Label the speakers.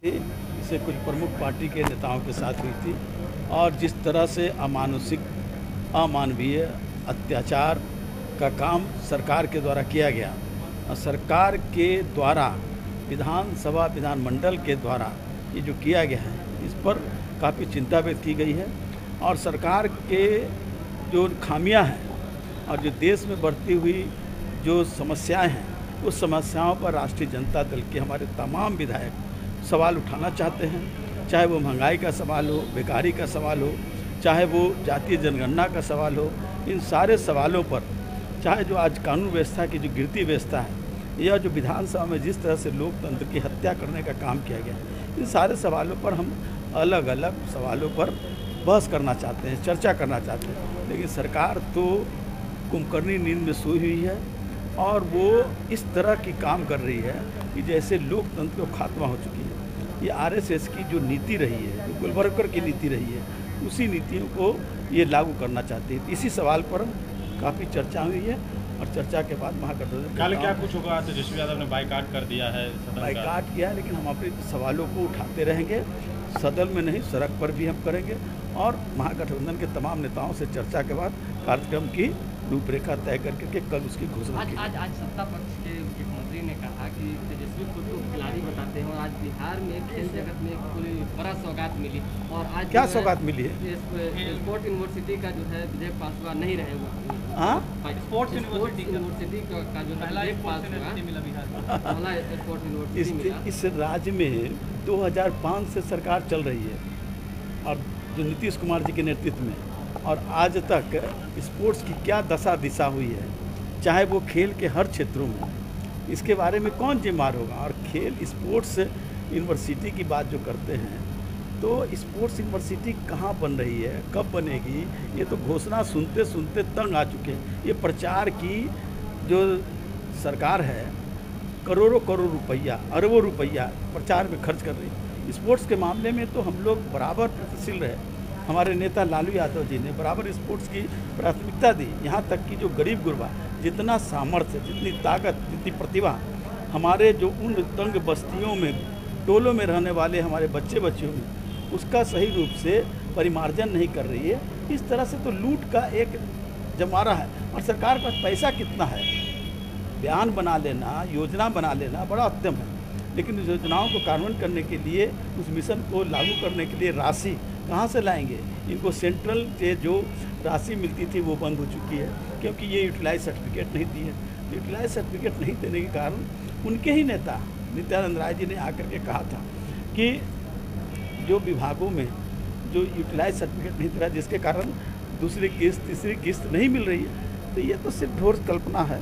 Speaker 1: इसे कुछ प्रमुख पार्टी के नेताओं के साथ हुई थी और जिस तरह से अमानुषिक अमानवीय अत्याचार का काम सरकार के द्वारा किया गया और सरकार के द्वारा विधानसभा विधानमंडल के द्वारा ये जो किया गया है इस पर काफ़ी चिंता व्यक्त की गई है और सरकार के जो खामियां हैं और जो देश में बढ़ती हुई जो समस्याएं हैं उस समस्याओं पर राष्ट्रीय जनता दल के हमारे तमाम विधायक सवाल उठाना चाहते हैं। चाहे वो महंगाई का सवाल हो, बेकारी का सवाल हो, चाहे वो जातीय जनगणना का सवाल हो, इन सारे सवालों पर, चाहे जो आज कानून व्यवस्था की जो गिरती व्यवस्था है या जो विधानसभा में जिस तरह से लोकतंत्र की हत्या करने का काम किया गया, इन सारे सवालों पर हम अलग अलग सवालों पर बहस करना चाहते हैं, चर्चा करना चाहते हैं। लेकिन सरकार तो कुंभकर्णी नींद में सोई हुई है और वो इस तरह की काम कर रही है कि जैसे लोकतंत्र को खात्मा हो चुकी है। ये आरएसएस की जो नीति रही है, जो गोलवलकर की नीति रही है, उसी नीतियों को ये लागू करना चाहती है। इसी सवाल पर काफ़ी चर्चा हुई है और चर्चा के बाद महागठबंधन
Speaker 2: कल क्या कुछ होगा? तेजस्वी यादव ने बाइकाट कर दिया है,
Speaker 1: बाइकाट किया है, लेकिन हम अपने सवालों को उठाते रहेंगे, सदन में नहीं सड़क पर भी हम करेंगे और महागठबंधन के तमाम नेताओं से चर्चा के बाद कार्यक्रम की रूपरेखा तय करके कल उसकी घोषणा की।
Speaker 3: आज सत्ता पक्ष के मुख्यमंत्री ने कहा कि तेजस्वी खुद को खिलाड़ी बताते हैं और आज बिहार में खेल जगत में कोई बड़ा सौगात मिली और आज
Speaker 1: क्या सौगात मिली है?
Speaker 3: स्पोर्ट्स यूनिवर्सिटी का जो है विधेयक पास हुआ नहीं रहेगा। स्पोर्ट्स यूनिवर्सिटी का जो विधेयक पास हुआ, स्पोर्ट्स यूनिवर्सिटी
Speaker 1: इस राज्य में 2005 से सरकार चल रही है और जो नीतीश कुमार जी के नेतृत्व में, और आज तक स्पोर्ट्स की क्या दशा दिशा हुई है, चाहे वो खेल के हर क्षेत्रों में, इसके बारे में कौन जिम्मेदार होगा। और खेल स्पोर्ट्स यूनिवर्सिटी की बात जो करते हैं, तो स्पोर्ट्स यूनिवर्सिटी कहाँ बन रही है, कब बनेगी, ये तो घोषणा सुनते सुनते तंग आ चुके हैं। ये प्रचार की जो सरकार है, करोड़ों करोड़ रुपया, अरबों रुपया प्रचार में खर्च कर रही है। स्पोर्ट्स के मामले में तो हम लोग बराबर प्रगतिशील रहे। हमारे नेता लालू यादव जी ने बराबर स्पोर्ट्स की प्राथमिकता दी। यहाँ तक कि जो गरीब गुरबा, जितना सामर्थ्य, जितनी ताकत, जितनी प्रतिभा हमारे जो उन तंग बस्तियों में, टोलों में रहने वाले हमारे बच्चे बच्चियों में, उसका सही रूप से परिमार्जन नहीं कर रही है। इस तरह से तो लूट का एक जमारा है और सरकार के पास पैसा कितना है। बयान बना लेना, योजना बना लेना बड़ा उत्तम है, लेकिन उस योजनाओं को कार्यान्वयन करने के लिए, उस मिशन को लागू करने के लिए राशि कहाँ से लाएंगे? इनको सेंट्रल से जो राशि मिलती थी वो बंद हो चुकी है क्योंकि ये यूटिलाइज सर्टिफिकेट नहीं दी है। यूटिलाइज सर्टिफिकेट नहीं देने के कारण उनके ही नेता नित्यानंद राय जी ने आकर के कहा था कि जो विभागों में जो यूटिलाइज सर्टिफिकेट नहीं दे रहा, जिसके कारण दूसरी किस्त, तीसरी किस्त नहीं मिल रही है, तो ये तो सिर्फ ढोर कल्पना है।